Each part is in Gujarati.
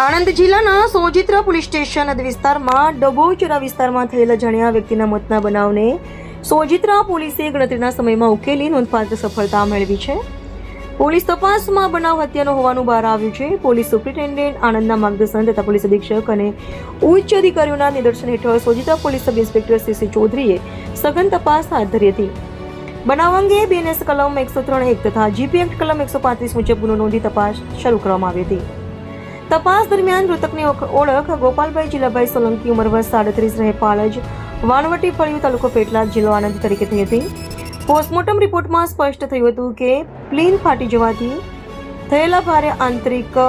આણંદ જિલ્લાના સોજિત્રા પોલીસ સ્ટેશન હદ વિસ્તારમાં ડભોચરા વિસ્તારમાં થયેલા અજાણ્યા વ્યક્તિના મોતના બનાવને સોજિત્રા પોલીસે ગણતરીના સમયમાં ઉકેલી નોંધપાત્ર સફળતા મેળવી છે. પોલીસ તપાસમાં બનાવ હત્યાનો હોવાનું બહાર આવ્યું છે. પોલીસ સુપ્રિન્ટેન્ડન્ટ આણંદના માર્ગદર્શન તથા પોલીસ અધિક્ષક અને ઉચ્ચ અધિકારીઓના નિદર્શન હેઠળ Sojitra police sub inspector CC ચૌધરીએ સઘન તપાસ હાથ ધરી હતી. બનાવ અંગે બીએનએસ કલમ 103(1) તથા જીપી એક્ટ કલમ 135 મુજબ ગુનો નોંધી તપાસ શરૂ કરવામાં આવી હતી. તપાસ દરમિયાન મૃતકની ઓળખ ગોપાલભાઈ જીલાભાઈ સોલંકી ઉંમર વર્ષ 37 રહે પાળજ વાણવટી ફળિયું તાલુકો પેટલાદ જિલ્લો આણંદ તરીકે થઈ હતી. પોસ્ટમોર્ટમ રિપોર્ટમાં સ્પષ્ટ થયું હતું કે પ્લેન ફાટી જવાથી થયેલા ભારે આંતરિક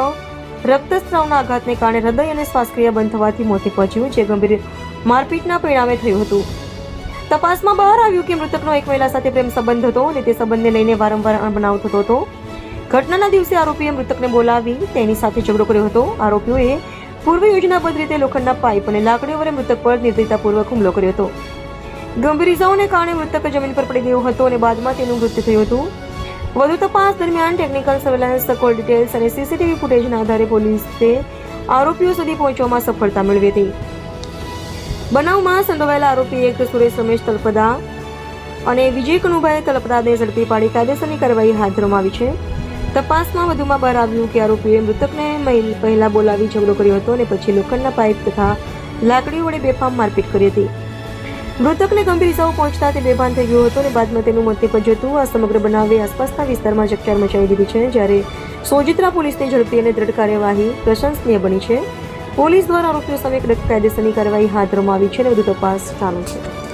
રક્તસ્રાવના આઘાતને કારણે હૃદય અને શ્વાસક્રિયા બંધ થવાથી મોત પહોંચ્યું, જે ગંભીર મારપીટના પરિણામે થયું હતું. તપાસમાં બહાર આવ્યું કે મૃતકનો એક મહિલા સાથે પ્રેમ સંબંધ હતો અને તે સંબંધને લઈને વારંવાર અણબનાવ થતો હતો. ઘટનાના દિવસે આરોપીએ મૃતકને બોલાવી તેની સાથે ઝઘડો કર્યો હતો. આરોપીઓએ પૂર્વ યોજનાબદ્ધ રીતે લોખંડના પાઇપ અને લાકડીઓ વડે મૃતક પર નિર્દયતાપૂર્વક હુમલો કર્યો હતો. ગંભીર ઇજાઓને કારણે મૃતક જમીન પર પડી ગયો હતો અને બાદમાં તેનું મૃત્યુ થયું હતું. વધુ તપાસ દરમિયાન ટેકનિકલ સર્વેલન્સ, કોલ ડિટેલ્સ અને સીસીટીવી ફૂટેજના આધારે પોલીસે આરોપીઓ સુધી પહોંચવામાં સફળતા મેળવી હતી. બનાવમાં સંડોવાયેલા આરોપી એક સુરેશ રમેશ તલપદા અને વિજય કનુભાઈ તલપદાને ઝડપી પાડી કાયદેસરની કાર્યવાહી હાથ ધરવામાં આવી છે. તપાસમાં વધુમાં બહાર આવ્યું કે આરોપીએ મૃતકને પહેલા બોલાવી ઝઘડો કર્યો હતો અને પછી લોખંડના પાઇપ તથા લાકડીઓ વડે બેફામ મારપીટ કરી હતી. મૃતકને ગંભીર ઇજાઓ પહોંચતા તે બેભાન થઈ ગયો હતો અને બાદમાં તેનું મોત નીપજ્યું હતું. આ સમગ્ર બનાવે આસપાસના વિસ્તારમાં ચકચાર મચાવી દીધી છે, જ્યારે સોજિત્રા પોલીસની ઝડપી અને દ્રઢ કાર્યવાહી પ્રશંસનીય બની છે. પોલીસ દ્વારા આરોપીઓ સામે કડક કાયદેસરની કાર્યવાહી હાથ ધરવામાં આવી છે અને વધુ તપાસ ચાલુ છે.